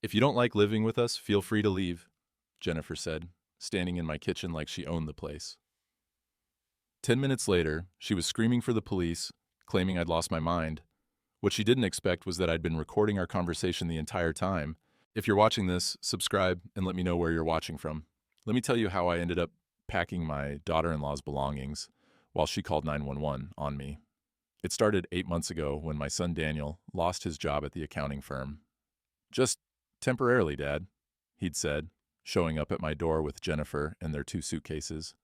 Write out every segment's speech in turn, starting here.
If you don't like living with us, feel free to leave, Jennifer said, standing in my kitchen like she owned the place. 10 minutes later, she was screaming for the police, claiming I'd lost my mind. What she didn't expect was that I'd been recording our conversation the entire time. If you're watching this, subscribe and let me know where you're watching from. Let me tell you how I ended up packing my daughter-in-law's belongings while she called 911 on me. It started 8 months ago when my son Daniel lost his job at the accounting firm. "Just temporarily, Dad," he'd said, showing up at my door with Jennifer and their 2 suitcases,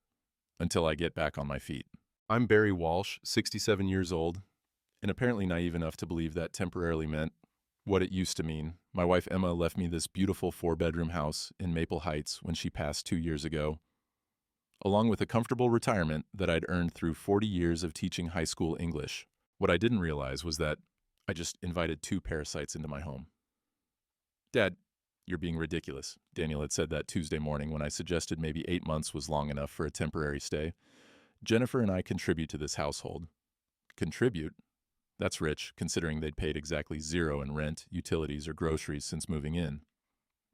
"until I get back on my feet." I'm Barry Walsh, 67 years old, and apparently naive enough to believe that temporarily meant what it used to mean. My wife Emma left me this beautiful 4-bedroom house in Maple Heights when she passed 2 years ago, along with a comfortable retirement that I'd earned through 40 years of teaching high school English. What I didn't realize was that I just invited 2 parasites into my home. "Dad, you're being ridiculous," Daniel had said that Tuesday morning when I suggested maybe 8 months was long enough for a temporary stay. "Jennifer and I contribute to this household." Contribute? That's rich, considering they'd paid exactly 0 in rent, utilities, or groceries since moving in.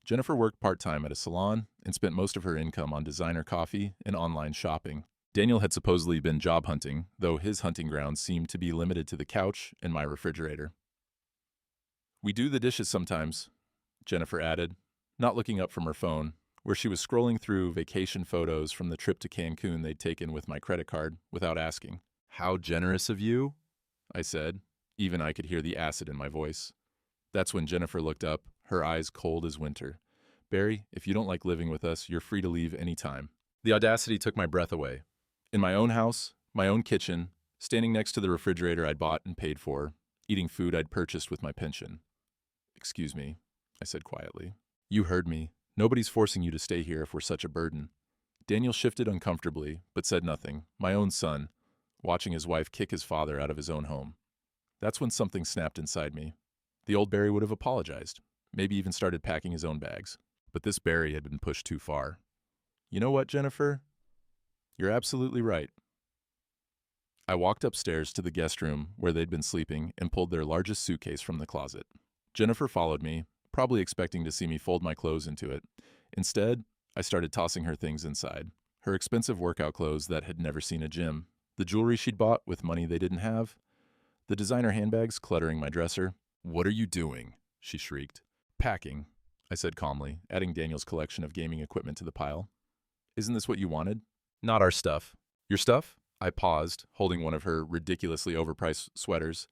Jennifer worked part-time at a salon and spent most of her income on designer coffee and online shopping. Daniel had supposedly been job hunting, though his hunting grounds seemed to be limited to the couch and my refrigerator. "We do the dishes sometimes," Jennifer added, not looking up from her phone, where she was scrolling through vacation photos from the trip to Cancun they'd taken with my credit card without asking. "How generous of you," I said. Even I could hear the acid in my voice. That's when Jennifer looked up, her eyes cold as winter. "Barry, if you don't like living with us, you're free to leave any time." The audacity took my breath away. In my own house, my own kitchen, standing next to the refrigerator I'd bought and paid for, eating food I'd purchased with my pension. "Excuse me," I said quietly. "You heard me. Nobody's forcing you to stay here if we're such a burden." Daniel shifted uncomfortably, but said nothing. My own son, watching his wife kick his father out of his own home. That's when something snapped inside me. The old Barry would have apologized, maybe even started packing his own bags. But this Barry had been pushed too far. "You know what, Jennifer? You're absolutely right." I walked upstairs to the guest room where they'd been sleeping and pulled their largest suitcase from the closet. Jennifer followed me, probably expecting to see me fold my clothes into it. Instead, I started tossing her things inside. Her expensive workout clothes that had never seen a gym, the jewelry she'd bought with money they didn't have, the designer handbags cluttering my dresser. "What are you doing?" she shrieked. "Packing," I said calmly, adding Daniel's collection of gaming equipment to the pile. "Isn't this what you wanted?" "Not our stuff." "Your stuff?" I paused, holding one of her ridiculously overpriced sweaters.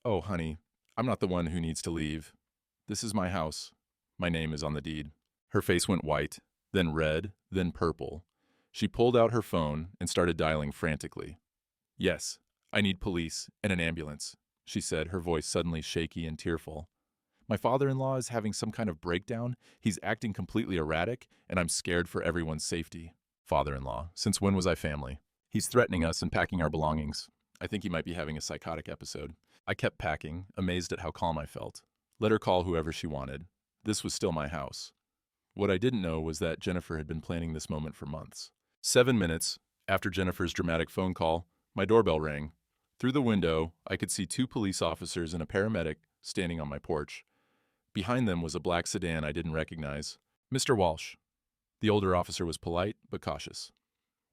"Oh, honey, I'm not the one who needs to leave. This is my house. My name is on the deed." Her face went white, then red, then purple. She pulled out her phone and started dialing frantically. "Yes, I need police and an ambulance," she said, her voice suddenly shaky and tearful. "My father-in-law is having some kind of breakdown. He's acting completely erratic, and I'm scared for everyone's safety." Father-in-law. Since when was I family? "He's threatening us and packing our belongings. I think he might be having a psychotic episode." I kept packing, amazed at how calm I felt. Let her call whoever she wanted. This was still my house. What I didn't know was that Jennifer had been planning this moment for months. 7 minutes after Jennifer's dramatic phone call, my doorbell rang. Through the window, I could see 2 police officers and a paramedic standing on my porch. Behind them was a black sedan I didn't recognize. "Mr. Walsh." The older officer was polite but cautious.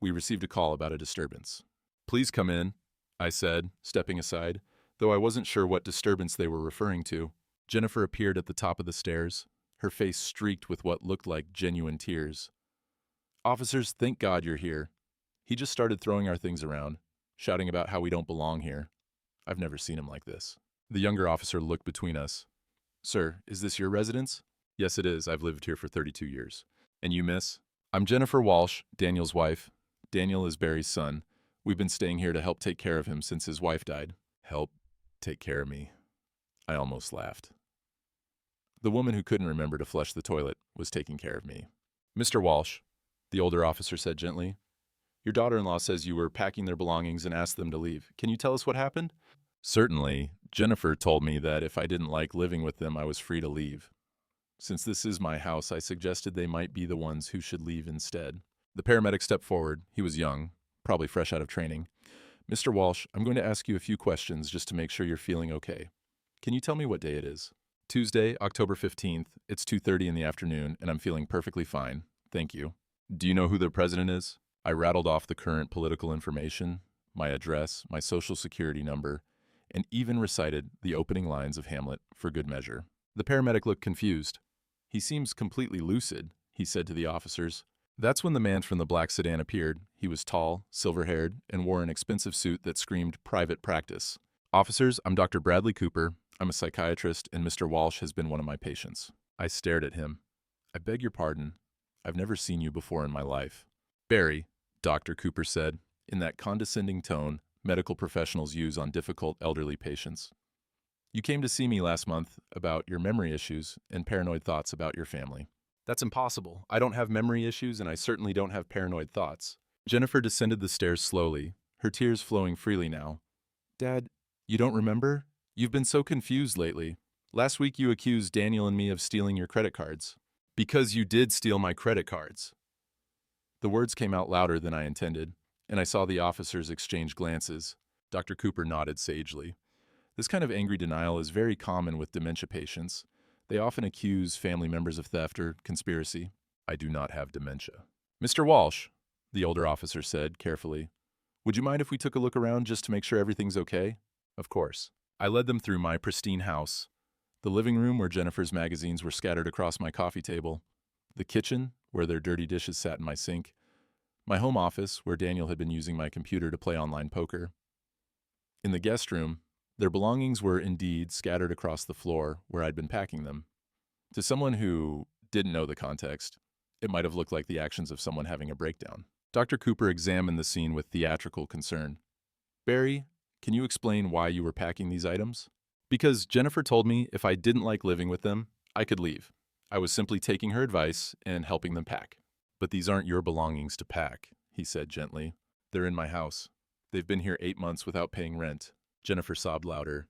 "We received a call about a disturbance." "Please come in," I said, stepping aside, though I wasn't sure what disturbance they were referring to. Jennifer appeared at the top of the stairs, her face streaked with what looked like genuine tears. "Officers, thank God you're here." He just started throwing our things around, shouting about how we don't belong here. I've never seen him like this. The younger officer looked between us. "Sir, is this your residence?" "Yes, it is. I've lived here for 32 years. "And you, miss?" "I'm Jennifer Walsh, Daniel's wife. Daniel is Barry's son. We've been staying here to help take care of him since his wife died." "Help take care of me." I almost laughed. The woman who couldn't remember to flush the toilet was taking care of me. "Mr. Walsh," the older officer said gently, "your daughter-in-law says you were packing their belongings and asked them to leave. Can you tell us what happened?" Certainly, Jennifer told me that if I didn't like living with them, I was free to leave. Since this is my house, I suggested they might be the ones who should leave instead. The paramedic stepped forward. He was young, probably fresh out of training. "Mr. Walsh, I'm going to ask you a few questions just to make sure you're feeling okay. Can you tell me what day it is?" Tuesday, October 15th. It's 2:30 in the afternoon, and I'm feeling perfectly fine. Thank you. Do you know who the president is? I rattled off the current political information, my address, my social security number, and even recited the opening lines of Hamlet for good measure. The paramedic looked confused. He seems completely lucid, he said to the officers. That's when the man from the black sedan appeared. He was tall, silver-haired, and wore an expensive suit that screamed private practice. Officers, I'm Dr. Bradley Cooper. I'm a psychiatrist, and Mr. Walsh has been one of my patients. I stared at him. I beg your pardon. I've never seen you before in my life. Barry, Dr. Cooper said, in that condescending tone medical professionals use on difficult elderly patients. You came to see me last month about your memory issues and paranoid thoughts about your family. That's impossible. I don't have memory issues, and I certainly don't have paranoid thoughts. Jennifer descended the stairs slowly, her tears flowing freely now. Dad, you don't remember? You've been so confused lately. Last week you accused Daniel and me of stealing your credit cards. Because you did steal my credit cards. The words came out louder than I intended, and I saw the officers exchange glances. Dr. Cooper nodded sagely. This kind of angry denial is very common with dementia patients. They often accuse family members of theft or conspiracy. I do not have dementia. Mr. Walsh, the older officer said carefully, would you mind if we took a look around just to make sure everything's okay? Of course. I led them through my pristine house. The living room where Jennifer's magazines were scattered across my coffee table. The kitchen where their dirty dishes sat in my sink. My home office where Daniel had been using my computer to play online poker. In the guest room, their belongings were indeed scattered across the floor where I'd been packing them. To someone who didn't know the context, it might have looked like the actions of someone having a breakdown. Dr. Cooper examined the scene with theatrical concern. Barry, can you explain why you were packing these items? Because Jennifer told me if I didn't like living with them, I could leave. I was simply taking her advice and helping them pack. But these aren't your belongings to pack, he said gently. They're in my house. They've been here 8 months without paying rent. Jennifer sobbed louder.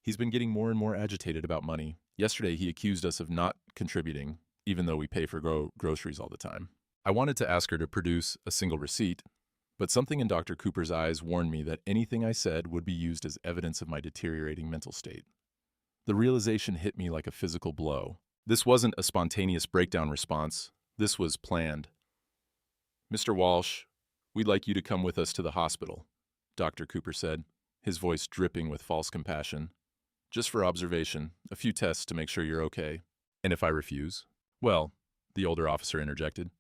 He's been getting more and more agitated about money. Yesterday, he accused us of not contributing, even though we pay for groceries all the time. I wanted to ask her to produce a single receipt, but something in Dr. Cooper's eyes warned me that anything I said would be used as evidence of my deteriorating mental state. The realization hit me like a physical blow. This wasn't a spontaneous breakdown response. This was planned. Mr. Walsh, we'd like you to come with us to the hospital, Dr. Cooper said, his voice dripping with false compassion. Just for observation, a few tests to make sure you're okay. And if I refuse? Well, the older officer interjected,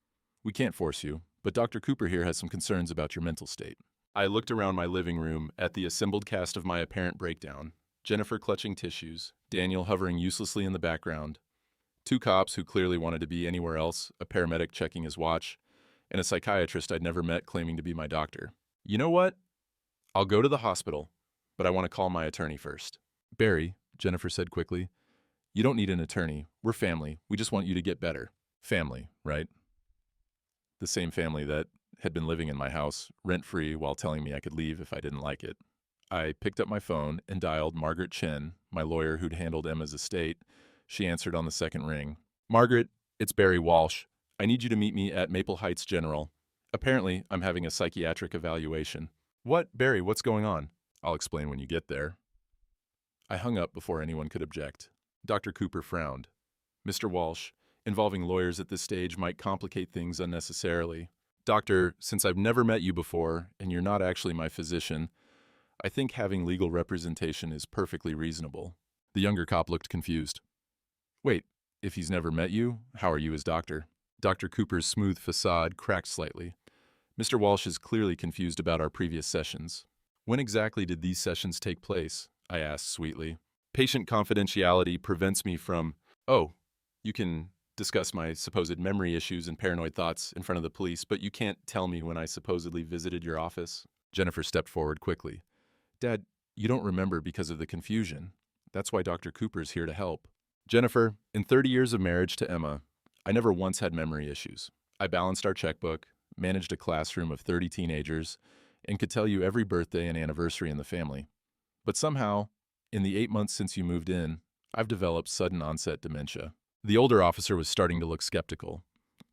we can't force you, but Dr. Cooper here has some concerns about your mental state. I looked around my living room at the assembled cast of my apparent breakdown, Jennifer clutching tissues, Daniel hovering uselessly in the background, 2 cops who clearly wanted to be anywhere else, a paramedic checking his watch, and a psychiatrist I'd never met claiming to be my doctor. You know what? I'll go to the hospital, but I want to call my attorney first. Barry, Jennifer said quickly, you don't need an attorney. We're family. We just want you to get better. Family, right? The same family that had been living in my house, rent-free, while telling me I could leave if I didn't like it. I picked up my phone and dialed Margaret Chen, my lawyer who'd handled Emma's estate. She answered on the second ring. Margaret, it's Barry Walsh. I need you to meet me at Maple Heights General. Apparently, I'm having a psychiatric evaluation. What, Barry, what's going on? I'll explain when you get there. I hung up before anyone could object. Dr. Cooper frowned. Mr. Walsh, involving lawyers at this stage might complicate things unnecessarily. Doctor, since I've never met you before, and you're not actually my physician, I think having legal representation is perfectly reasonable. The younger cop looked confused. Wait, if he's never met you, how are you his doctor? Dr. Cooper's smooth facade cracked slightly. Mr. Walsh is clearly confused about our previous sessions. When exactly did these sessions take place? I asked sweetly. Patient confidentiality prevents me from... Oh, you can discuss my supposed memory issues and paranoid thoughts in front of the police, but you can't tell me when I supposedly visited your office? Jennifer stepped forward quickly. Dad, you don't remember because of the confusion. That's why Dr. Cooper's here to help. Jennifer, in 30 years of marriage to Emma, I never once had memory issues. I balanced our checkbook, managed a classroom of 30 teenagers, and could tell you every birthday and anniversary in the family. But somehow, in the 8 months since you moved in, I've developed sudden onset dementia. The older officer was starting to look skeptical.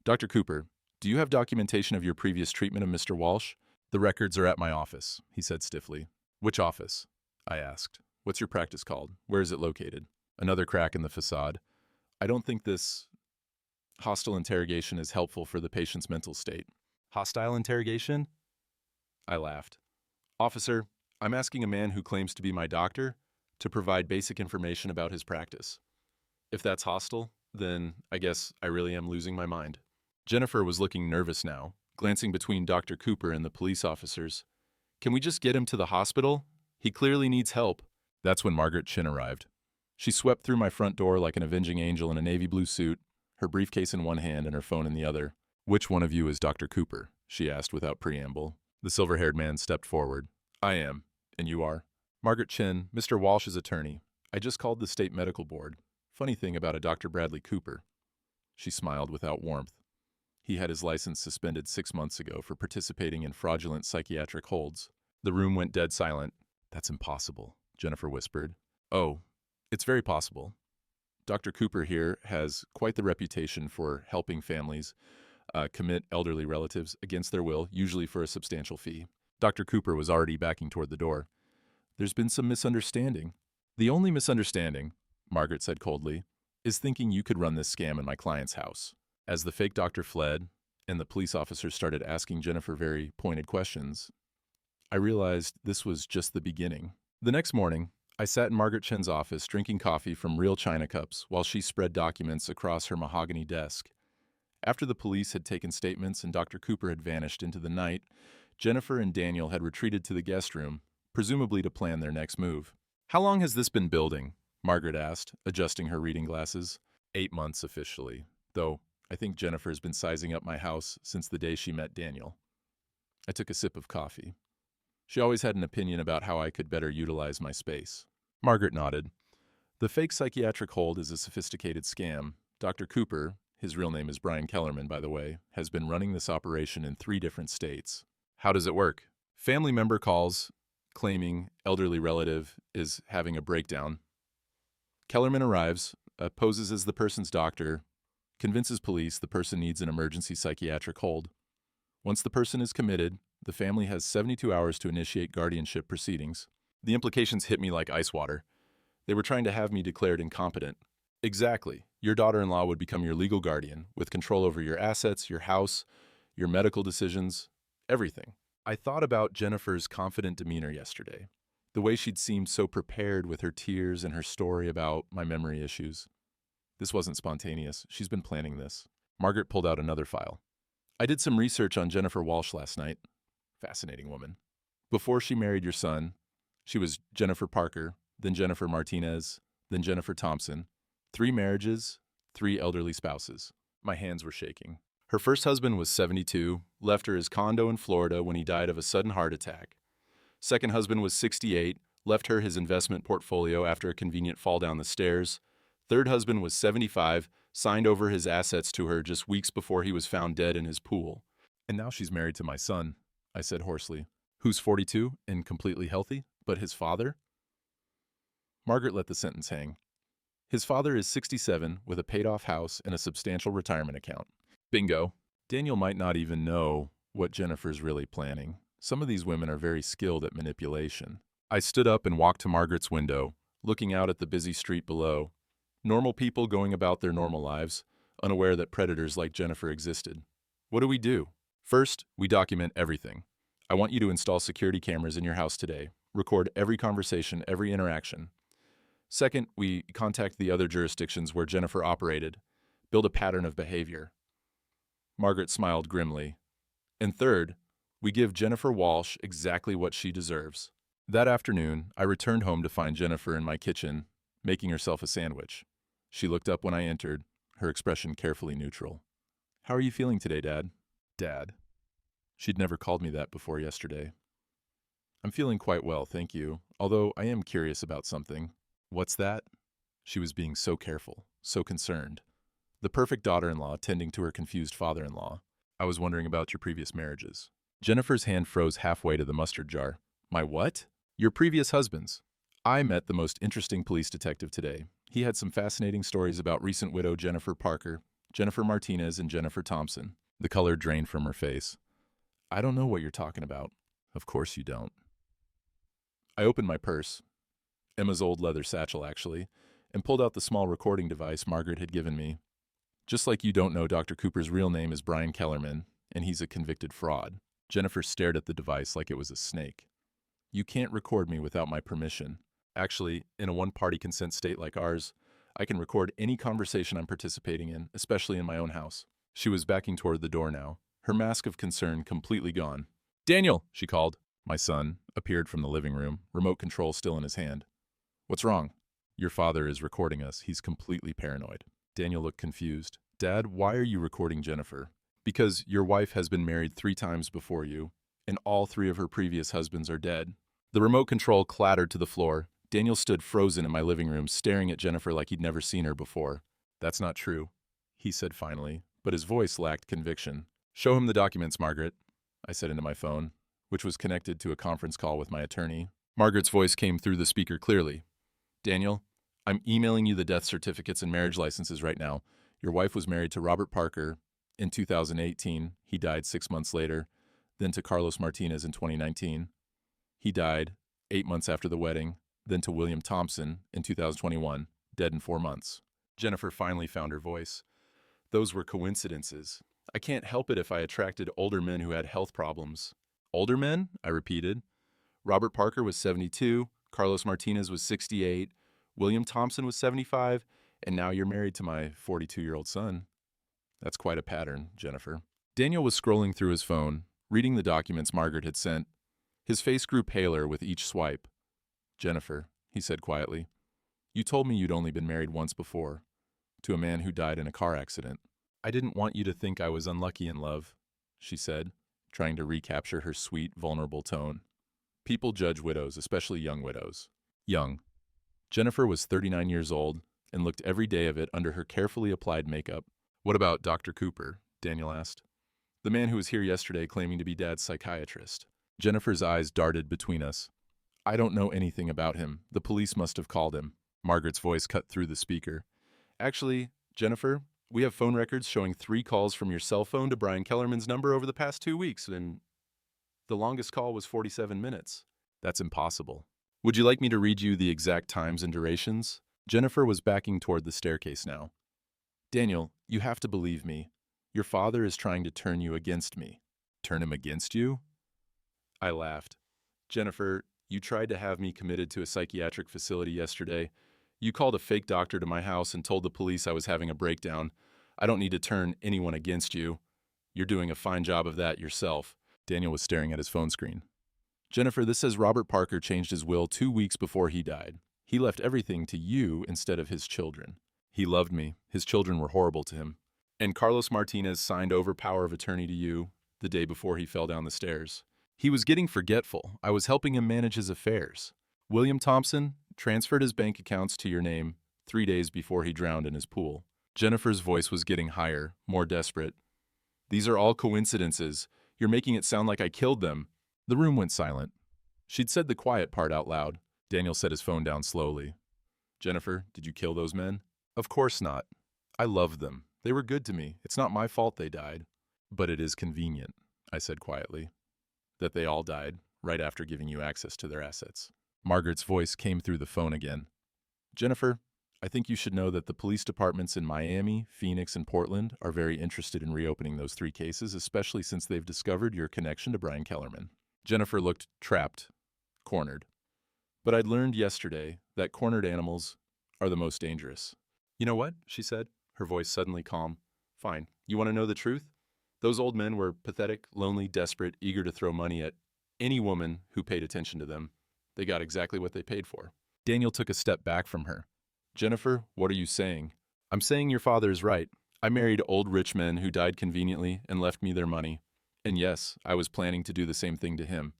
Dr. Cooper, do you have documentation of your previous treatment of Mr. Walsh? The records are at my office, he said stiffly. Which office? I asked. What's your practice called? Where is it located? Another crack in the facade. I don't think this hostile interrogation is helpful for the patient's mental state. Hostile interrogation? I laughed. Officer, I'm asking a man who claims to be my doctor to provide basic information about his practice. If that's hostile, then I guess I really am losing my mind. Jennifer was looking nervous now, glancing between Dr. Cooper and the police officers. Can we just get him to the hospital? He clearly needs help. That's when Margaret Chin arrived. She swept through my front door like an avenging angel in a navy blue suit, her briefcase in one hand and her phone in the other. Which one of you is Dr. Cooper? She asked without preamble. The silver-haired man stepped forward. I am. And you are? Margaret Chin, Mr. Walsh's attorney. I just called the state medical board. Funny thing about a Dr. Bradley Cooper. She smiled without warmth. He had his license suspended 6 months ago for participating in fraudulent psychiatric holds. The room went dead silent. That's impossible, Jennifer whispered. Oh, it's very possible. Dr. Cooper here has quite the reputation for helping families commit elderly relatives against their will, usually for a substantial fee. Dr. Cooper was already backing toward the door. There's been some misunderstanding. The only misunderstanding, Margaret said coldly, is thinking you could run this scam in my client's house. As the fake doctor fled and the police officers started asking Jennifer very pointed questions, I realized this was just the beginning. The next morning, I sat in Margaret Chen's office drinking coffee from real china cups while she spread documents across her mahogany desk. After the police had taken statements and Dr. Cooper had vanished into the night, Jennifer and Daniel had retreated to the guest room, presumably to plan their next move. How long has this been building? Margaret asked, adjusting her reading glasses. 8 months officially, though I think Jennifer's been sizing up my house since the day she met Daniel. I took a sip of coffee. She always had an opinion about how I could better utilize my space. Margaret nodded. The fake psychiatric hold is a sophisticated scam. Dr. Cooper, his real name is Brian Kellerman, by the way, has been running this operation in 3 different states. How does it work? Family member calls, claiming elderly relative is having a breakdown. Kellerman arrives, poses as the person's doctor, convinces police the person needs an emergency psychiatric hold. Once the person is committed, the family has 72 hours to initiate guardianship proceedings. The implications hit me like ice water. They were trying to have me declared incompetent. Exactly. Your daughter-in-law would become your legal guardian, with control over your assets, your house, your medical decisions, everything. I thought about Jennifer's confident demeanor yesterday, the way she'd seemed so prepared with her tears and her story about my memory issues. This wasn't spontaneous. She's been planning this. Margaret pulled out another file. I did some research on Jennifer Walsh last night. Fascinating woman. Before she married your son, she was Jennifer Parker, then Jennifer Martinez, then Jennifer Thompson. 3 marriages, 3 elderly spouses. My hands were shaking. Her first husband was 72, left her his condo in Florida when he died of a sudden heart attack. Second husband was 68, left her his investment portfolio after a convenient fall down the stairs. Third husband was 75, signed over his assets to her just weeks before he was found dead in his pool. And now she's married to my son, I said hoarsely. Who's 42 and completely healthy, but his father? Margaret let the sentence hang. His father is 67 with a paid-off house and a substantial retirement account. Bingo. Daniel might not even know what Jennifer's really planning. Some of these women are very skilled at manipulation. I stood up and walked to Margaret's window, looking out at the busy street below. Normal people going about their normal lives, unaware that predators like Jennifer existed. What do we do? First, we document everything. I want you to install security cameras in your house today. Record every conversation, every interaction. Second, we contact the other jurisdictions where Jennifer operated. Build a pattern of behavior. Margaret smiled grimly. And third, we give Jennifer Walsh exactly what she deserves. That afternoon, I returned home to find Jennifer in my kitchen, making herself a sandwich. She looked up when I entered, her expression carefully neutral. How are you feeling today, Dad? Dad. She'd never called me that before yesterday. I'm feeling quite well, thank you, although I am curious about something. What's that? She was being so careful, so concerned. The perfect daughter-in-law tending to her confused father-in-law. I was wondering about your previous marriages. Jennifer's hand froze halfway to the mustard jar. My what? Your previous husbands. I met the most interesting police detective today. He had some fascinating stories about recent widow Jennifer Parker, Jennifer Martinez, and Jennifer Thompson. The color drained from her face. I don't know what you're talking about. Of course you don't. I opened my purse. Emma's old leather satchel, actually, and pulled out the small recording device Margaret had given me. Just like you don't know Dr. Cooper's real name is Brian Kellerman, and he's a convicted fraud. Jennifer stared at the device like it was a snake. You can't record me without my permission. Actually, in a one-party consent state like ours, I can record any conversation I'm participating in, especially in my own house. She was backing toward the door now, her mask of concern completely gone. "Daniel," she called. My son appeared from the living room, remote control still in his hand. "What's wrong?" "Your father is recording us. He's completely paranoid." Daniel looked confused. "Dad, why are you recording Jennifer?" "Because your wife has been married 3 times before you, and all 3 of her previous husbands are dead." The remote control clattered to the floor. Daniel stood frozen in my living room, staring at Jennifer like he'd never seen her before. "That's not true," he said finally, but his voice lacked conviction. "Show him the documents, Margaret," I said into my phone, which was connected to a conference call with my attorney. Margaret's voice came through the speaker clearly. "Daniel, I'm emailing you the death certificates and marriage licenses right now. Your wife was married to Robert Parker in 2018. He died 6 months later. Then to Carlos Martinez in 2019. He died 8 months after the wedding. Then to William Thompson in 2021, dead in 4 months. Jennifer finally found her voice. "Those were coincidences. I can't help it if I attracted older men who had health problems." "Older men?" I repeated. "Robert Parker was 72, Carlos Martinez was 68, William Thompson was 75, and now you're married to my 42-year-old son." "That's quite a pattern, Jennifer." Daniel was scrolling through his phone, reading the documents Margaret had sent. His face grew paler with each swipe. "Jennifer," he said quietly, "you told me you'd only been married once before, to a man who died in a car accident." "I didn't want you to think I was unlucky in love," she said, trying to recapture her sweet, vulnerable tone. "People judge widows, especially young widows." Young. Jennifer was 39 years old and looked every day of it under her carefully applied makeup. "What about Dr. Cooper?" Daniel asked. "The man who was here yesterday claiming to be Dad's psychiatrist." Jennifer's eyes darted between us. "I don't know anything about him. The police must have called him." Margaret's voice cut through the speaker. "Actually, Jennifer, we have phone records showing 3 calls from your cell phone to Brian Kellerman's number over the past 2 weeks, and the longest call was 47 minutes. That's impossible. Would you like me to read you the exact times and durations?" Jennifer was backing toward the staircase now. "Daniel, you have to believe me. Your father is trying to turn you against me." "Turn him against you?" I laughed. "Jennifer, you tried to have me committed to a psychiatric facility yesterday. You called a fake doctor to my house and told the police I was having a breakdown. I don't need to turn anyone against you. You're doing a fine job of that yourself." Daniel was staring at his phone screen. "Jennifer, this says Robert Parker changed his will 2 weeks before he died. He left everything to you instead of his children. He loved me. His children were horrible to him. And Carlos Martinez signed over power of attorney to you the day before he fell down the stairs. He was getting forgetful. I was helping him manage his affairs. William Thompson transferred his bank accounts to your name 3 days before he drowned in his pool." Jennifer's voice was getting higher, more desperate. "These are all coincidences. You're making it sound like I killed them." The room went silent. She'd said the quiet part out loud. Daniel set his phone down slowly. "Jennifer, did you kill those men?" "Of course not. I loved them. They were good to me. It's not my fault they died." "But it is convenient," I said quietly, "that they all died right after giving you access to their assets." Margaret's voice came through the phone again. "Jennifer, I think you should know that the police departments in Miami, Phoenix, and Portland are very interested in reopening those 3 cases, especially since they've discovered your connection to Brian Kellerman." Jennifer looked trapped, cornered. "But I'd learned yesterday that cornered animals are the most dangerous." "You know what?" she said, her voice suddenly calm. "Fine. You want to know the truth? Those old men were pathetic, lonely, desperate, eager to throw money at any woman who paid attention to them. They got exactly what they paid for." Daniel took a step back from her. "Jennifer, what are you saying?" "I'm saying your father is right. I married old rich men who died conveniently and left me their money. And yes, I was planning to do the same thing to him."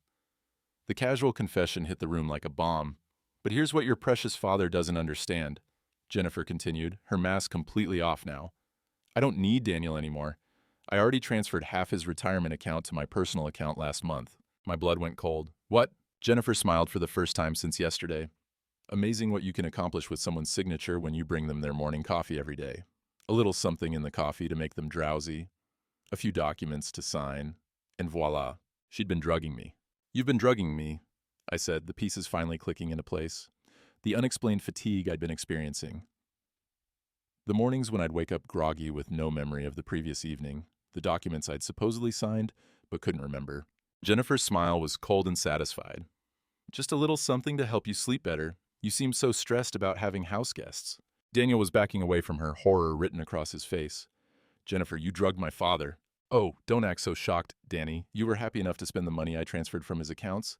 The casual confession hit the room like a bomb. "But here's what your precious father doesn't understand," Jennifer continued, her mask completely off now. "I don't need Daniel anymore. I already transferred half his retirement account to my personal account last month." My blood went cold. "What?" Jennifer smiled for the first time since yesterday. "Amazing what you can accomplish with someone's signature when you bring them their morning coffee every day. A little something in the coffee to make them drowsy, a few documents to sign, and voila, she'd been drugging me." "You've been drugging me," I said, the pieces finally clicking into place. the unexplained fatigue I'd been experiencing. The mornings when I'd wake up groggy with no memory of the previous evening, the documents I'd supposedly signed but couldn't remember. Jennifer's smile was cold and satisfied. Just a little something to help you sleep better. You seem so stressed about having house guests. Daniel was backing away from her, horror written across his face. Jennifer, you drugged my father. Oh, don't act so shocked, Danny. You were happy enough to spend the money I transferred from his accounts.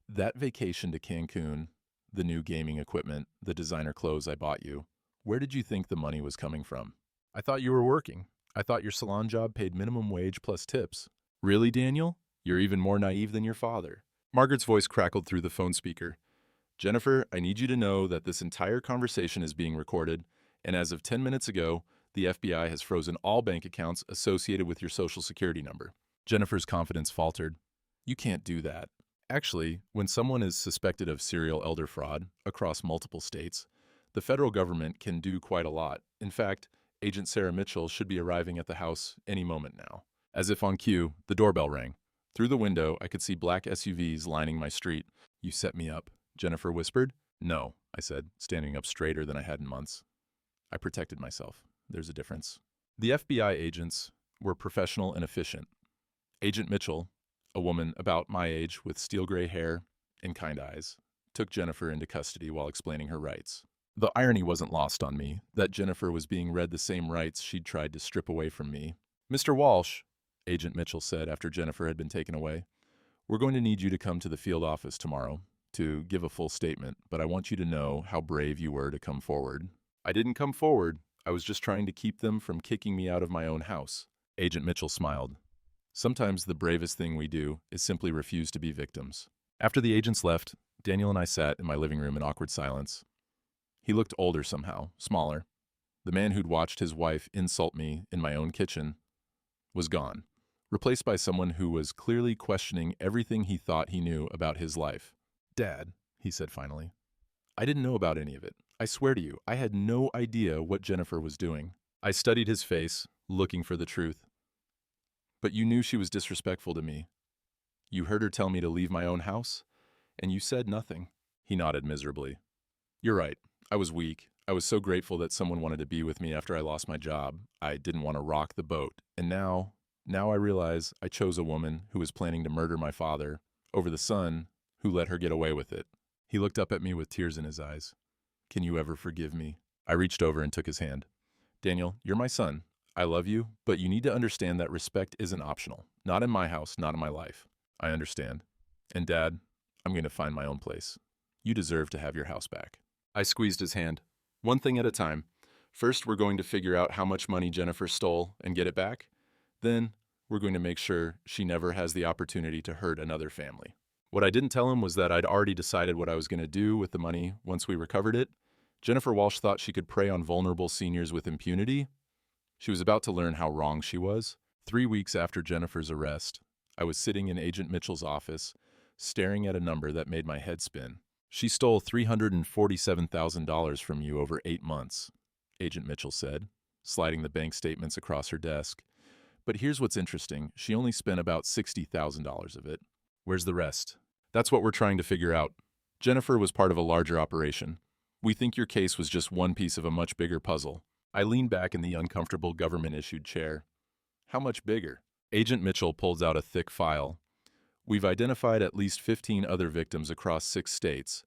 That vacation to Cancun, the new gaming equipment, the designer clothes I bought you. Where did you think the money was coming from? I thought you were working. I thought your salon job paid minimum wage plus tips. Really, Daniel? You're even more naive than your father. Margaret's voice crackled through the phone speaker. Jennifer, I need you to know that this entire conversation is being recorded, and as of 10 minutes ago, the FBI has frozen all bank accounts associated with your social security number. Jennifer's confidence faltered. You can't do that. Actually, when someone is suspected of serial elder fraud across multiple states, the federal government can do quite a lot. In fact, Agent Sarah Mitchell should be arriving at the house any moment now. As if on cue, the doorbell rang. Through the window, I could see black SUVs lining my street. You set me up, Jennifer whispered. No, I said, standing up straighter than I had in months. I protected myself. There's a difference. The FBI agents were professional and efficient. Agent Mitchell, a woman about my age with steel gray hair and kind eyes, took Jennifer into custody while explaining her rights. The irony wasn't lost on me that Jennifer was being read the same rights she'd tried to strip away from me. Mr. Walsh, Agent Mitchell said after Jennifer had been taken away, we're going to need you to come to the field office tomorrow to give a full statement, but I want you to know how brave you were to come forward. I didn't come forward. I was just trying to keep them from kicking me out of my own house. Agent Mitchell smiled. Sometimes the bravest thing we do is simply refuse to be victims. After the agents left, Daniel and I sat in my living room in awkward silence. He looked older somehow, smaller. The man who'd watched his wife insult me in my own kitchen was gone, replaced by someone who was clearly questioning everything he thought he knew about his life. Dad, he said finally, I didn't know about any of it. I swear to you, I had no idea what Jennifer was doing. I studied his face, looking for the truth. But you knew she was disrespectful to me. You heard her tell me to leave my own house, and you said nothing. He nodded miserably. You're right. I was weak. I was so grateful that someone wanted to be with me after I lost my job. I didn't want to rock the boat. And now I realize I chose a woman who was planning to murder my father over the son who let her get away with it. He looked up at me with tears in his eyes. Can you ever forgive me? I reached over and took his hand. Daniel, you're my son. I love you, but you need to understand that respect isn't optional. Not in my house, not in my life. I understand. And Dad, I'm going to find my own place. You deserve to have your house back. I squeezed his hand. One thing at a time. First, we're going to figure out how much money Jennifer stole and get it back. Then, we're going to make sure she never has the opportunity to hurt another family. What I didn't tell him was that I'd already decided what I was going to do with the money once we recovered it. Jennifer Walsh thought she could prey on vulnerable seniors with impunity. She was about to learn how wrong she was. 3 weeks after Jennifer's arrest, I was sitting in Agent Mitchell's office, staring at a number that made my head spin. She stole $347,000 from you over 8 months, Agent Mitchell said, sliding the bank statements across her desk. But here's what's interesting. She only spent about $60,000 of it. Where's the rest? That's what we're trying to figure out. Jennifer was part of a larger operation. We think your case was just one piece of a much bigger puzzle. I leaned back in the uncomfortable government-issued chair. How much bigger? Agent Mitchell pulls out a thick file. We've identified at least 15 other victims across 6 states,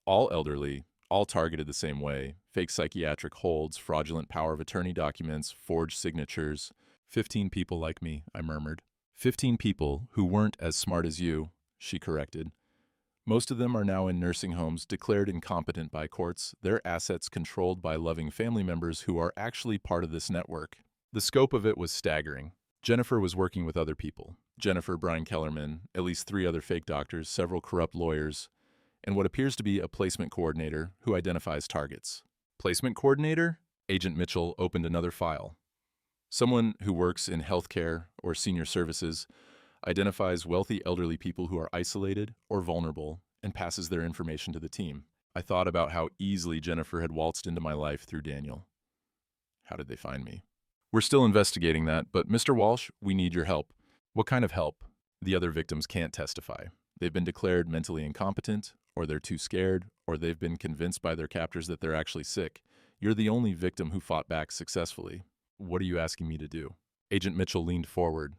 all elderly, all targeted the same way, fake psychiatric holds, fraudulent power of attorney documents, forged signatures. 15 people like me, I murmured. 15 people who weren't as smart as you, she corrected. Most of them are now in nursing homes, declared incompetent by courts, their assets controlled by loving family members who are actually part of this network. The scope of it was staggering. Jennifer was working with other people. Jennifer, Brian Kellerman, at least 3 other fake doctors, several corrupt lawyers, and what appears to be a placement coordinator who identifies targets. Placement coordinator? Agent Mitchell opened another file. Someone who works in healthcare or senior services, identifies wealthy elderly people who are isolated or vulnerable, and passes their information to the team. I thought about how easily Jennifer had waltzed into my life through Daniel. How did they find me? We're still investigating that, but Mr. Walsh, we need your help. What kind of help? The other victims can't testify. They've been declared mentally incompetent or they're too scared, or they've been convinced by their captors that they're actually sick. You're the only victim who fought back successfully. What are you asking me to do? Agent Mitchell leaned forward.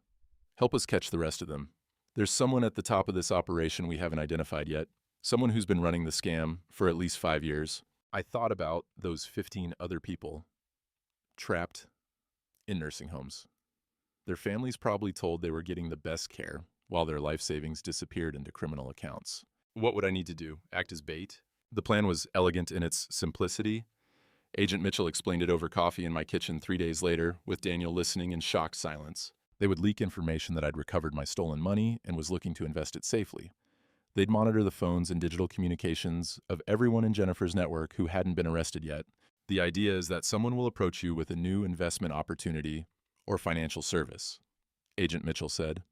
Help us catch the rest of them. There's someone at the top of this operation we haven't identified yet. Someone who's been running the scam for at least 5 years. I thought about those 15 other people trapped in nursing homes. Their families probably told they were getting the best care while their life savings disappeared into criminal accounts. What would I need to do? Act as bait? The plan was elegant in its simplicity. Agent Mitchell explained it over coffee in my kitchen 3 days later, with Daniel listening in shocked silence. They would leak information that I'd recovered my stolen money and was looking to invest it safely. They'd monitor the phones and digital communications of everyone in Jennifer's network who hadn't been arrested yet. The idea is that someone will approach you with a new investment opportunity or financial service, Agent Mitchell said.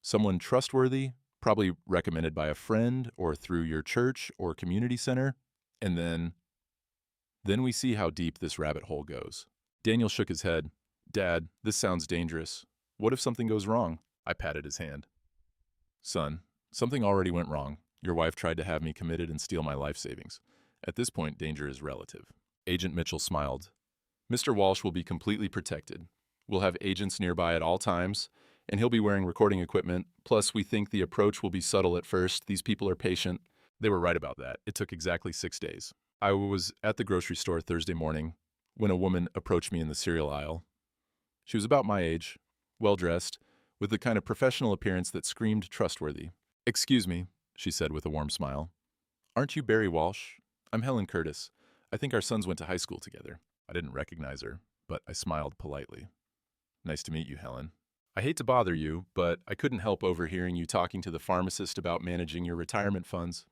Someone trustworthy, probably recommended by a friend or through your church or community center, and then we see how deep this rabbit hole goes. Daniel shook his head. Dad, this sounds dangerous. What if something goes wrong? I patted his hand. Son, something already went wrong. Your wife tried to have me committed and steal my life savings. At this point, danger is relative. Agent Mitchell smiled. Mr. Walsh will be completely protected. We'll have agents nearby at all times, and he'll be wearing recording equipment. Plus, we think the approach will be subtle at first. These people are patient. They were right about that. It took exactly 6 days. I was at the grocery store Thursday morning when a woman approached me in the cereal aisle. She was about my age, well-dressed, with the kind of professional appearance that screamed trustworthy. Excuse me, she said with a warm smile. Aren't you Barry Walsh? I'm Helen Curtis. I think our sons went to high school together. I didn't recognize her, but I smiled politely. Nice to meet you, Helen. I hate to bother you, but I couldn't help overhearing you talking to the pharmacist about managing your retirement funds.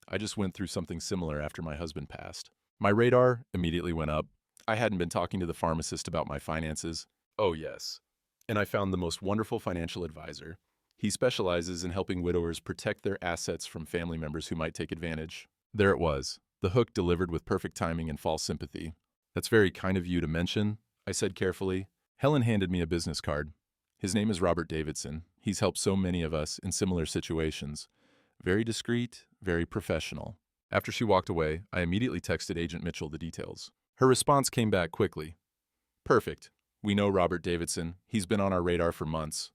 I just went through something similar after my husband passed. My radar immediately went up. I hadn't been talking to the pharmacist about my finances. Oh, yes. And I found the most wonderful financial advisor. He specializes in helping widowers protect their assets from family members who might take advantage. There it was, the hook delivered with perfect timing and false sympathy. That's very kind of you to mention, I said carefully. Helen handed me a business card. His name is Robert Davidson. He's helped so many of us in similar situations. Very discreet, very professional. After she walked away, I immediately texted Agent Mitchell the details. Her response came back quickly. Perfect. We know Robert Davidson. He's been on our radar for months.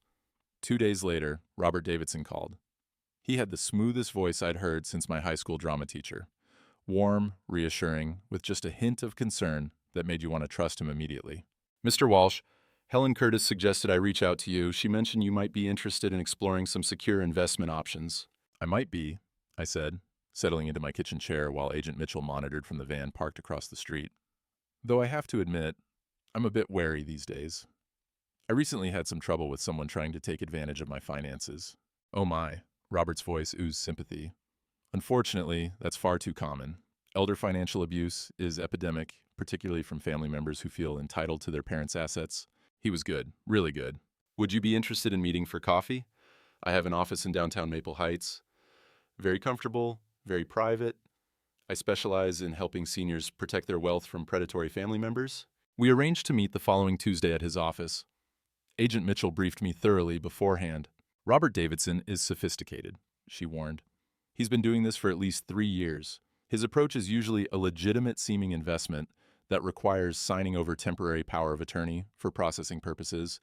2 days later, Robert Davidson called. He had the smoothest voice I'd heard since my high school drama teacher. Warm, reassuring, with just a hint of concern that made you want to trust him immediately. Mr. Walsh, Helen Curtis suggested I reach out to you. She mentioned you might be interested in exploring some secure investment options. I might be, I said, settling into my kitchen chair while Agent Mitchell monitored from the van parked across the street. Though I have to admit, I'm a bit wary these days. I recently had some trouble with someone trying to take advantage of my finances. Oh my, Robert's voice oozed sympathy. Unfortunately, that's far too common. Elder financial abuse is epidemic, particularly from family members who feel entitled to their parents' assets. He was good, really good. Would you be interested in meeting for coffee? I have an office in downtown Maple Heights. Very comfortable, very private. I specialize in helping seniors protect their wealth from predatory family members. We arranged to meet the following Tuesday at his office. Agent Mitchell briefed me thoroughly beforehand. Robert Davidson is sophisticated, she warned. He's been doing this for at least 3 years. His approach is usually a legitimate-seeming investment that requires signing over temporary power of attorney for processing purposes,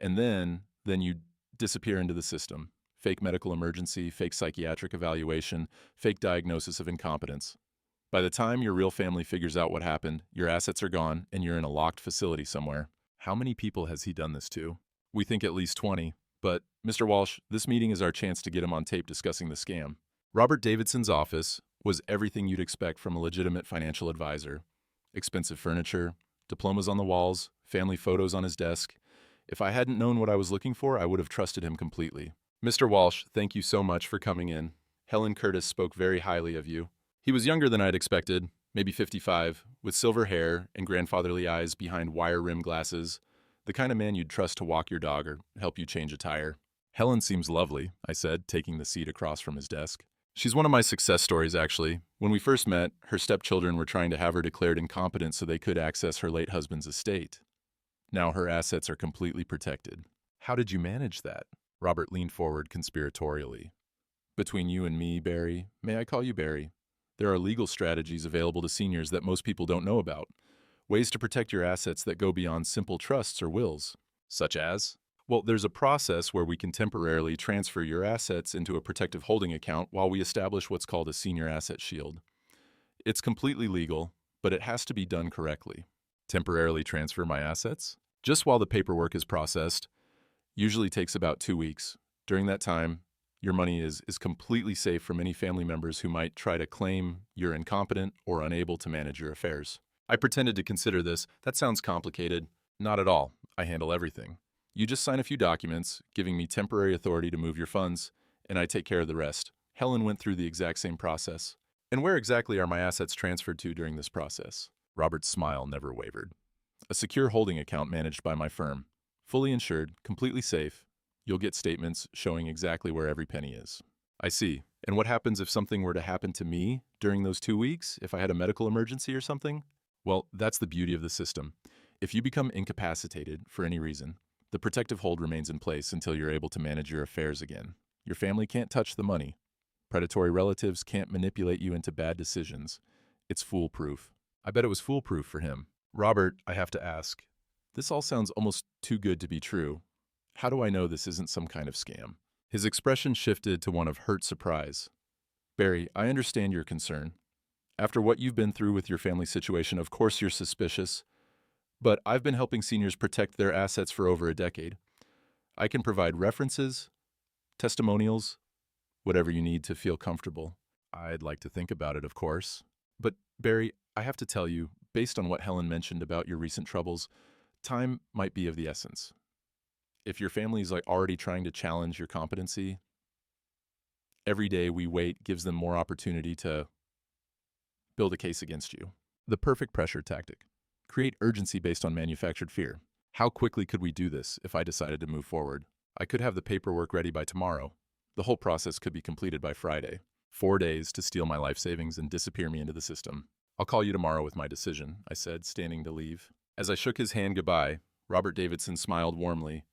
and then you disappear into the system. Fake medical emergency, fake psychiatric evaluation, fake diagnosis of incompetence. By the time your real family figures out what happened, your assets are gone and you're in a locked facility somewhere. How many people has he done this to? We think at least 20. But, Mr. Walsh, this meeting is our chance to get him on tape discussing the scam. Robert Davidson's office was everything you'd expect from a legitimate financial advisor. Expensive furniture, diplomas on the walls, family photos on his desk. If I hadn't known what I was looking for, I would have trusted him completely. Mr. Walsh, thank you so much for coming in. Helen Curtis spoke very highly of you. He was younger than I'd expected, maybe 55, with silver hair and grandfatherly eyes behind wire-rimmed glasses, the kind of man you'd trust to walk your dog or help you change a tire. Helen seems lovely, I said, taking the seat across from his desk. She's one of my success stories, actually. When we first met, her stepchildren were trying to have her declared incompetent so they could access her late husband's estate. Now her assets are completely protected. How did you manage that? Robert leaned forward conspiratorially. Between you and me, Barry, may I call you Barry? There are legal strategies available to seniors that most people don't know about. Ways to protect your assets that go beyond simple trusts or wills. Such as? Well, there's a process where we can temporarily transfer your assets into a protective holding account while we establish what's called a senior asset shield. It's completely legal, but it has to be done correctly. Temporarily transfer my assets? Just while the paperwork is processed. Usually takes about 2 weeks. During that time, your money is completely safe from any family members who might try to claim you're incompetent or unable to manage your affairs. I pretended to consider this. That sounds complicated. Not at all. I handle everything. You just sign a few documents, giving me temporary authority to move your funds, and I take care of the rest. Helen went through the exact same process. And where exactly are my assets transferred to during this process? Robert's smile never wavered. A secure holding account managed by my firm. Fully insured, completely safe. You'll get statements showing exactly where every penny is. I see. And what happens if something were to happen to me during those 2 weeks? If I had a medical emergency or something? Well, that's the beauty of the system. If you become incapacitated for any reason, the protective hold remains in place until you're able to manage your affairs again. Your family can't touch the money. Predatory relatives can't manipulate you into bad decisions. It's foolproof. I bet it was foolproof for him. Robert, I have to ask. This all sounds almost too good to be true. How do I know this isn't some kind of scam? His expression shifted to one of hurt surprise. Barry, I understand your concern. After what you've been through with your family situation, of course you're suspicious. But I've been helping seniors protect their assets for over a decade. I can provide references, testimonials, whatever you need to feel comfortable. I'd like to think about it, of course. But Barry, I have to tell you, based on what Helen mentioned about your recent troubles, time might be of the essence. If your family's already trying to challenge your competency, every day we wait gives them more opportunity to build a case against you. The perfect pressure tactic. Create urgency based on manufactured fear. How quickly could we do this if I decided to move forward? I could have the paperwork ready by tomorrow. The whole process could be completed by Friday. 4 days to steal my life savings and disappear me into the system. I'll call you tomorrow with my decision, I said, standing to leave. As I shook his hand goodbye, Robert Davidson smiled warmly.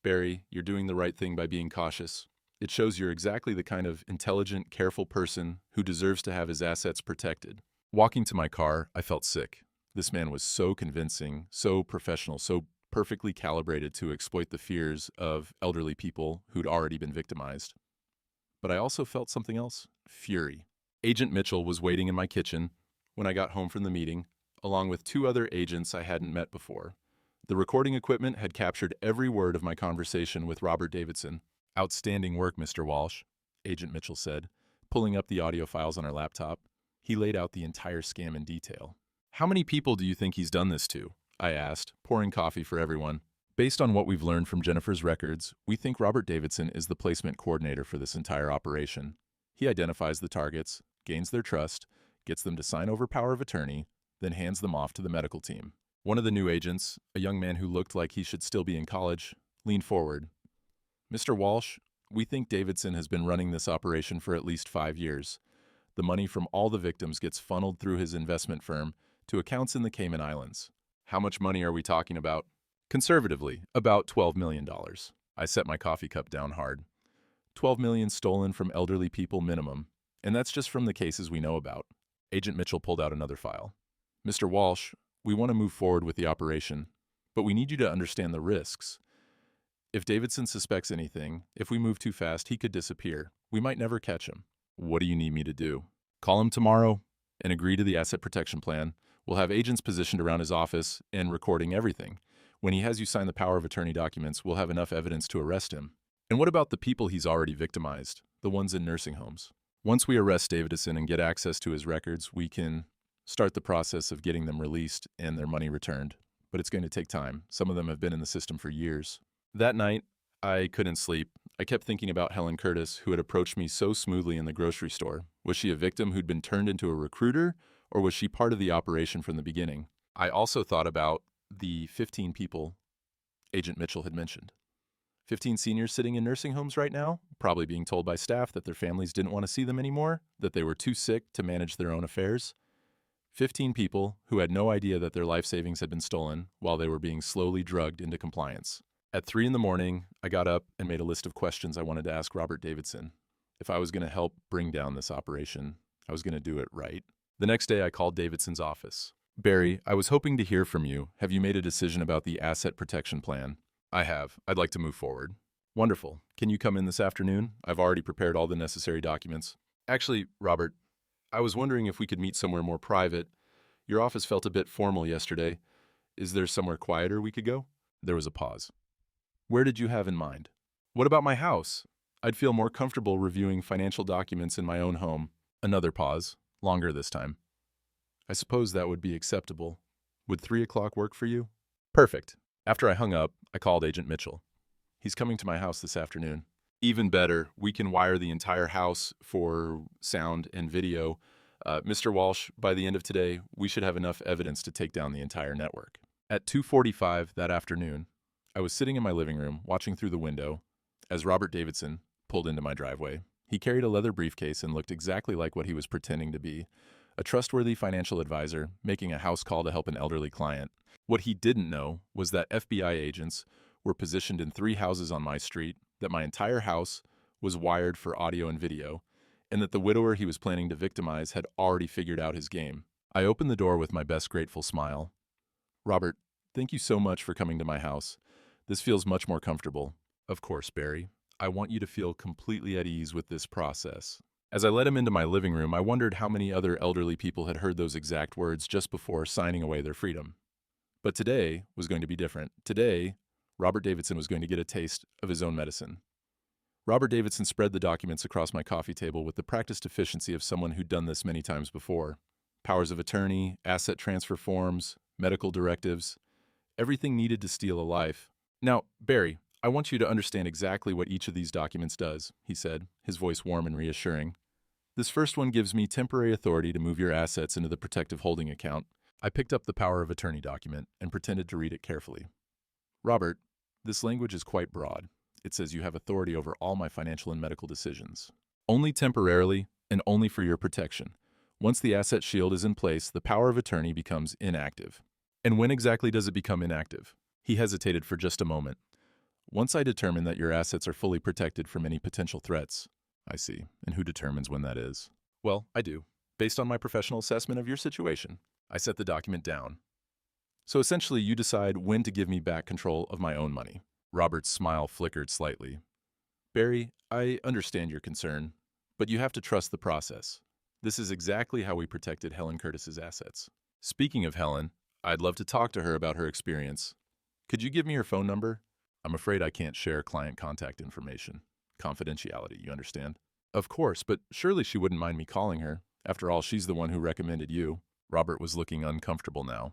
Barry, you're doing the right thing by being cautious. It shows you're exactly the kind of intelligent, careful person who deserves to have his assets protected. Walking to my car, I felt sick. This man was so convincing, so professional, so perfectly calibrated to exploit the fears of elderly people who'd already been victimized. But I also felt something else, fury. Agent Mitchell was waiting in my kitchen when I got home from the meeting, along with 2 other agents I hadn't met before. The recording equipment had captured every word of my conversation with Robert Davidson. Outstanding work, Mr. Walsh, Agent Mitchell said, pulling up the audio files on our laptop. He laid out the entire scam in detail. How many people do you think he's done this to? I asked, pouring coffee for everyone. Based on what we've learned from Jennifer's records, we think Robert Davidson is the placement coordinator for this entire operation. He identifies the targets, gains their trust, gets them to sign over power of attorney, then hands them off to the medical team. One of the new agents, a young man who looked like he should still be in college, leaned forward. Mr. Walsh, we think Davidson has been running this operation for at least 5 years. The money from all the victims gets funneled through his investment firm to accounts in the Cayman Islands. How much money are we talking about? Conservatively, about $12 million. I set my coffee cup down hard. $12 million stolen from elderly people minimum, and that's just from the cases we know about. Agent Mitchell pulled out another file. Mr. Walsh, we want to move forward with the operation, but we need you to understand the risks. If Davidson suspects anything, if we move too fast, he could disappear. We might never catch him. What do you need me to do? Call him tomorrow and agree to the asset protection plan. We'll have agents positioned around his office and recording everything. When he has you sign the power of attorney documents, we'll have enough evidence to arrest him. And what about the people he's already victimized, the ones in nursing homes? Once we arrest Davidson and get access to his records, we can start the process of getting them released and their money returned. But it's going to take time. Some of them have been in the system for years. That night, I couldn't sleep. I kept thinking about Helen Curtis, who had approached me so smoothly in the grocery store. Was she a victim who'd been turned into a recruiter, or was she part of the operation from the beginning? I also thought about the 15 people Agent Mitchell had mentioned. 15 seniors sitting in nursing homes right now, probably being told by staff that their families didn't want to see them anymore, that they were too sick to manage their own affairs. 15 people who had no idea that their life savings had been stolen while they were being slowly drugged into compliance. At 3 in the morning, I got up and made a list of questions I wanted to ask Robert Davidson. If I was going to help bring down this operation, I was going to do it right. The next day, I called Davidson's office. Barry, I was hoping to hear from you. Have you made a decision about the asset protection plan? I have. I'd like to move forward. Wonderful. Can you come in this afternoon? I've already prepared all the necessary documents. Actually, Robert, I was wondering if we could meet somewhere more private. Your office felt a bit formal yesterday. Is there somewhere quieter we could go? There was a pause. Where did you have in mind? What about my house? I'd feel more comfortable reviewing financial documents in my own home. Another pause, longer this time. I suppose that would be acceptable. Would 3 o'clock work for you? Perfect. After I hung up, I called Agent Mitchell. He's coming to my house this afternoon. Even better, we can wire the entire house for sound and video. Mr. Walsh, by the end of today, we should have enough evidence to take down the entire network. At 2:45 that afternoon, I was sitting in my living room watching through the window as Robert Davidson pulled into my driveway. He carried a leather briefcase and looked exactly like what he was pretending to be, a trustworthy financial advisor making a house call to help an elderly client. What he didn't know was that FBI agents were positioned in 3 houses on my street, that my entire house was wired for audio and video, and that the widower he was planning to victimize had already figured out his game. I opened the door with my best grateful smile. Robert, thank you so much for coming to my house. This feels much more comfortable. Of course, Barry. I want you to feel completely at ease with this process. As I led him into my living room, I wondered how many other elderly people had heard those exact words just before signing away their freedom. But today was going to be different. Today, Robert Davidson was going to get a taste of his own medicine. Robert Davidson spread the documents across my coffee table with the practiced efficiency of someone who'd done this many times before. Powers of attorney, asset transfer forms, medical directives, everything needed to steal a life. Now, Barry, I want you to understand exactly what each of these documents does, he said, his voice warm and reassuring. This first one gives me temporary authority to move your assets into the protective holding account. I picked up the power of attorney document and pretended to read it carefully. Robert, this language is quite broad. It says you have authority over all my financial and medical decisions. Only temporarily and only for your protection. Once the asset shield is in place, the power of attorney becomes inactive. And when exactly does it become inactive? He hesitated for just a moment. Once I determine that your assets are fully protected from any potential threats. I see. And who determines when that is? Well, I do, based on my professional assessment of your situation. I set the document down. So essentially, you decide when to give me back control of my own money. Robert's smile flickered slightly. Barry, I understand your concern, but you have to trust the process. This is exactly how we protected Helen Curtis's assets. Speaking of Helen, I'd love to talk to her about her experience. Could you give me her phone number? I'm afraid I can't share client contact information. Confidentiality, you understand? Of course, but surely she wouldn't mind me calling her. After all, she's the one who recommended you. Robert was looking uncomfortable now.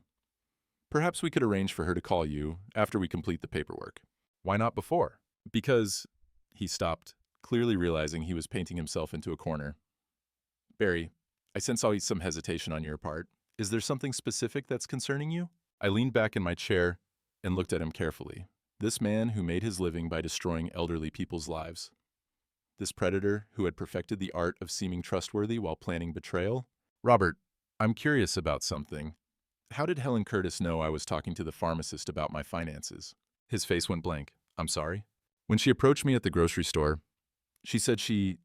Perhaps we could arrange for her to call you after we complete the paperwork. Why not before? Because... He stopped, clearly realizing he was painting himself into a corner. Barry, I sense always some hesitation on your part. Is there something specific that's concerning you? I leaned back in my chair and looked at him carefully. This man who made his living by destroying elderly people's lives. This predator who had perfected the art of seeming trustworthy while planning betrayal? Robert, I'm curious about something. How did Helen Curtis know I was talking to the pharmacist about my finances? His face went blank. I'm sorry? When she approached me at the grocery store, she said she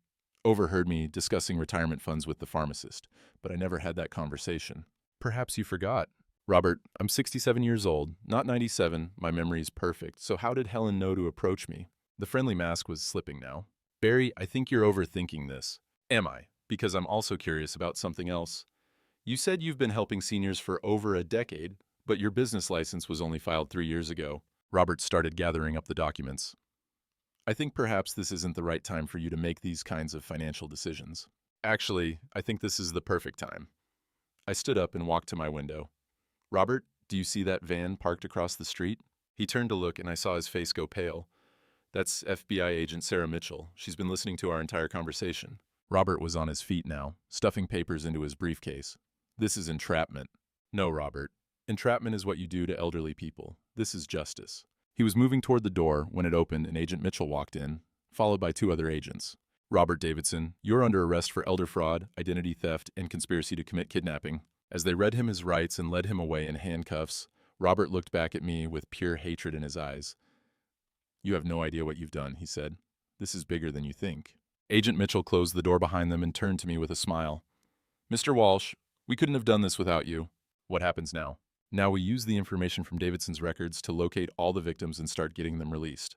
overheard me discussing retirement funds with the pharmacist, but I never had that conversation. Perhaps you forgot. Robert, I'm 67 years old, not 97. My memory is perfect. So how did Helen know to approach me? The friendly mask was slipping now. Barry, I think you're overthinking this. Am I? Because I'm also curious about something else. You said you've been helping seniors for over a decade, but your business license was only filed 3 years ago. Robert started gathering up the documents. I think perhaps this isn't the right time for you to make these kinds of financial decisions. Actually, I think this is the perfect time. I stood up and walked to my window. Robert, do you see that van parked across the street? He turned to look and I saw his face go pale. That's FBI agent Sarah Mitchell. She's been listening to our entire conversation. Robert was on his feet now, stuffing papers into his briefcase. This is entrapment. No, Robert. Entrapment is what you do to elderly people. This is justice. He was moving toward the door when it opened and Agent Mitchell walked in, followed by 2 other agents. Robert Davidson, you're under arrest for elder fraud, identity theft, and conspiracy to commit kidnapping. As they read him his rights and led him away in handcuffs, Robert looked back at me with pure hatred in his eyes. You have no idea what you've done, he said. This is bigger than you think. Agent Mitchell closed the door behind them and turned to me with a smile. Mr. Walsh, we couldn't have done this without you. What happens now? Now we use the information from Davidson's records to locate all the victims and start getting them released.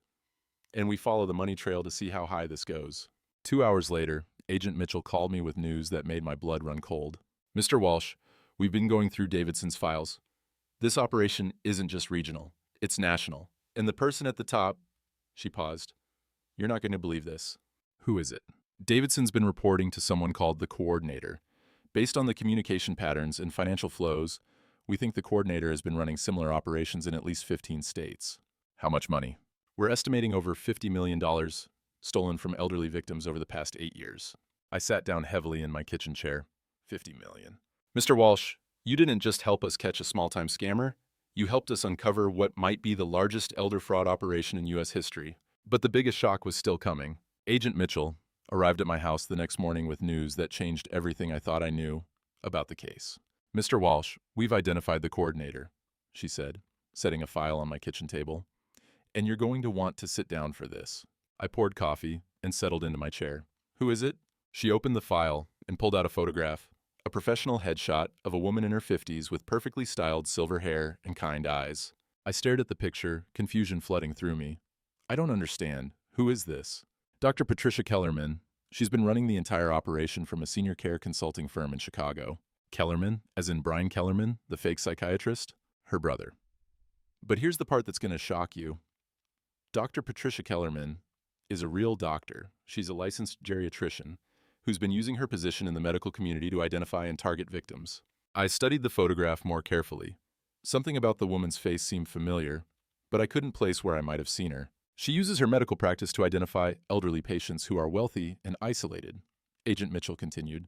And we follow the money trail to see how high this goes. 2 hours later, Agent Mitchell called me with news that made my blood run cold. Mr. Walsh, we've been going through Davidson's files. This operation isn't just regional, it's national. And the person at the top, she paused. You're not going to believe this. Who is it? Davidson's been reporting to someone called the coordinator. Based on the communication patterns and financial flows, we think the coordinator has been running similar operations in at least 15 states. How much money? We're estimating over $50 million stolen from elderly victims over the past 8 years. I sat down heavily in my kitchen chair. $50 million. Mr. Walsh, you didn't just help us catch a small-time scammer. You helped us uncover what might be the largest elder fraud operation in U.S. history. But the biggest shock was still coming. Agent Mitchell arrived at my house the next morning with news that changed everything I thought I knew about the case. Mr. Walsh, we've identified the coordinator, she said, setting a file on my kitchen table. And you're going to want to sit down for this. I poured coffee and settled into my chair. Who is it? She opened the file and pulled out a photograph, a professional headshot of a woman in her 50s with perfectly styled silver hair and kind eyes. I stared at the picture, confusion flooding through me. I don't understand. Who is this? Dr. Patricia Kellerman. She's been running the entire operation from a senior care consulting firm in Chicago. Kellerman, as in Brian Kellerman, the fake psychiatrist, her brother. But here's the part that's going to shock you. Dr. Patricia Kellerman is a real doctor. She's a licensed geriatrician who's been using her position in the medical community to identify and target victims. I studied the photograph more carefully. Something about the woman's face seemed familiar, but I couldn't place where I might have seen her. She uses her medical practice to identify elderly patients who are wealthy and isolated, Agent Mitchell continued.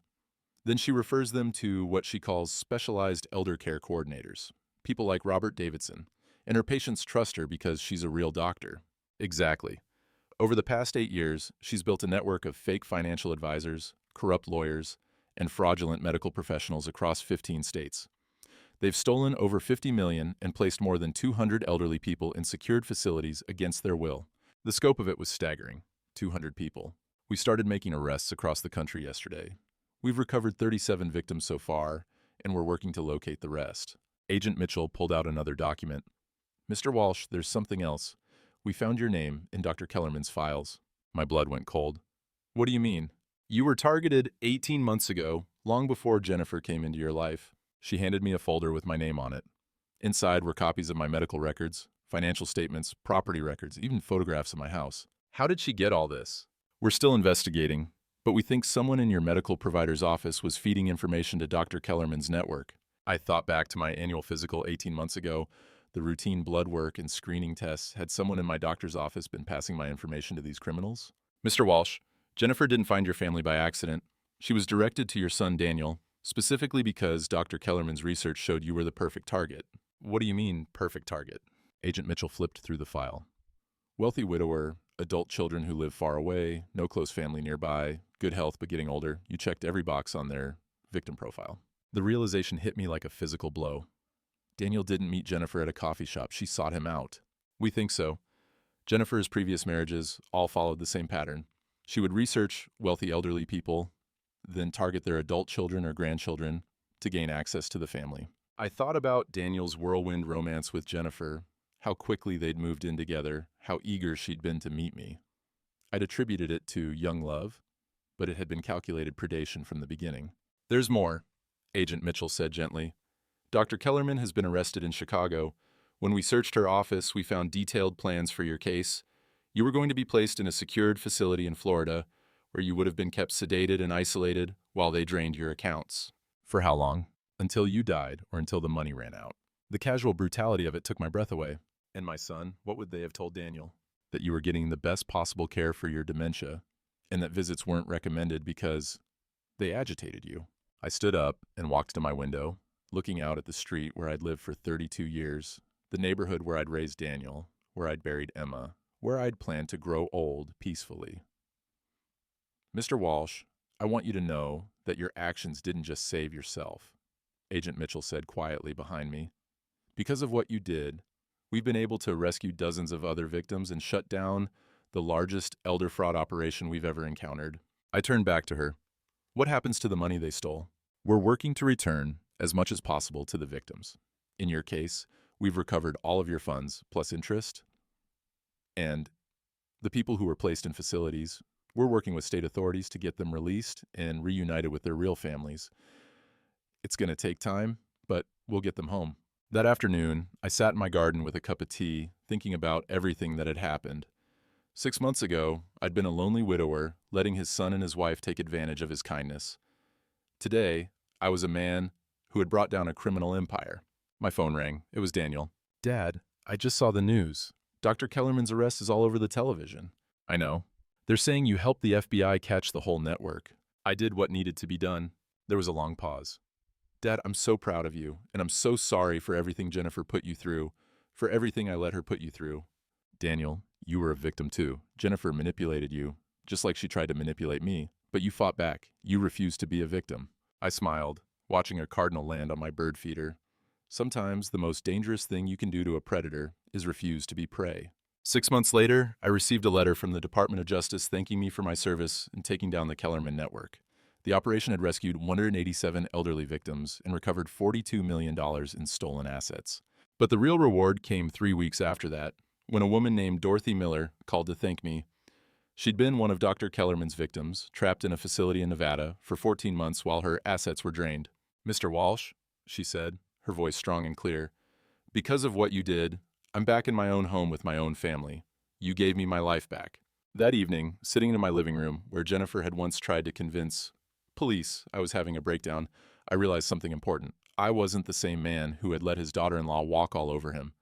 Then she refers them to what she calls specialized elder care coordinators, people like Robert Davidson, and her patients trust her because she's a real doctor. Exactly. Over the past 8 years, she's built a network of fake financial advisors, corrupt lawyers, and fraudulent medical professionals across 15 states. They've stolen over $50 million and placed more than 200 elderly people in secured facilities against their will. The scope of it was staggering. 200 people. We started making arrests across the country yesterday. We've recovered 37 victims so far, and we're working to locate the rest. Agent Mitchell pulled out another document. Mr. Walsh, there's something else. We found your name in Dr. Kellerman's files. My blood went cold. What do you mean? You were targeted 18 months ago, long before Jennifer came into your life. She handed me a folder with my name on it. Inside were copies of my medical records, financial statements, property records, even photographs of my house. How did she get all this? We're still investigating, but we think someone in your medical provider's office was feeding information to Dr. Kellerman's network. I thought back to my annual physical 18 months ago. The routine blood work and screening tests. Had someone in my doctor's office been passing my information to these criminals? Mr. Walsh, Jennifer didn't find your family by accident. She was directed to your son Daniel, specifically because Dr. Kellerman's research showed you were the perfect target. What do you mean, perfect target? Agent Mitchell flipped through the file. Wealthy widower, adult children who live far away, no close family nearby, good health but getting older. You checked every box on their victim profile. The realization hit me like a physical blow. Daniel didn't meet Jennifer at a coffee shop. She sought him out. We think so. Jennifer's previous marriages all followed the same pattern. She would research wealthy elderly people, then target their adult children or grandchildren to gain access to the family. I thought about Daniel's whirlwind romance with Jennifer, how quickly they'd moved in together, how eager she'd been to meet me. I'd attributed it to young love, but it had been calculated predation from the beginning. There's more, Agent Mitchell said gently. Dr. Kellerman has been arrested in Chicago. When we searched her office, we found detailed plans for your case. You were going to be placed in a secured facility in Florida, where you would have been kept sedated and isolated while they drained your accounts. For how long? Until you died or until the money ran out. The casual brutality of it took my breath away. And my son, what would they have told Daniel? That you were getting the best possible care for your dementia, and that visits weren't recommended because they agitated you. I stood up and walked to my window, looking out at the street where I'd lived for 32 years, the neighborhood where I'd raised Daniel, where I'd buried Emma, where I'd planned to grow old peacefully. Mr. Walsh, I want you to know that your actions didn't just save yourself, Agent Mitchell said quietly behind me. Because of what you did, we've been able to rescue dozens of other victims and shut down the largest elder fraud operation we've ever encountered. I turned back to her. What happens to the money they stole? We're working to return as much as possible to the victims. In your case, we've recovered all of your funds plus interest. And the people who were placed in facilities, we're working with state authorities to get them released and reunited with their real families. It's going to take time, but we'll get them home. That afternoon, I sat in my garden with a cup of tea, thinking about everything that had happened. 6 months ago, I'd been a lonely widower, letting his son and his wife take advantage of his kindness. Today, I was a man who had brought down a criminal empire. My phone rang. It was Daniel. Dad, I just saw the news. Dr. Kellerman's arrest is all over the television. I know. They're saying you helped the FBI catch the whole network. I did what needed to be done. There was a long pause. Dad, I'm so proud of you, and I'm so sorry for everything Jennifer put you through, for everything I let her put you through. Daniel, you were a victim too. Jennifer manipulated you, just like she tried to manipulate me, but you fought back. You refused to be a victim. I smiled, watching a cardinal land on my bird feeder. Sometimes the most dangerous thing you can do to a predator is refuse to be prey. 6 months later, I received a letter from the Department of Justice thanking me for my service in taking down the Kellerman network. The operation had rescued 187 elderly victims and recovered $42 million in stolen assets. But the real reward came 3 weeks after that, when a woman named Dorothy Miller called to thank me. She'd been one of Dr. Kellerman's victims, trapped in a facility in Nevada for 14 months while her assets were drained. Mr. Walsh, she said, her voice strong and clear, because of what you did, I'm back in my own home with my own family. You gave me my life back. That evening, sitting in my living room, where Jennifer had once tried to convince police I was having a breakdown, I realized something important. I wasn't the same man who had let his daughter-in-law walk all over him.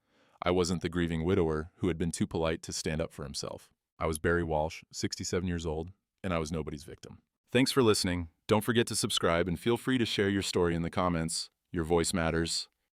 I wasn't the grieving widower who had been too polite to stand up for himself. I was Barry Walsh, 67 years old, and I was nobody's victim. Thanks for listening. Don't forget to subscribe and feel free to share your story in the comments. Your voice matters.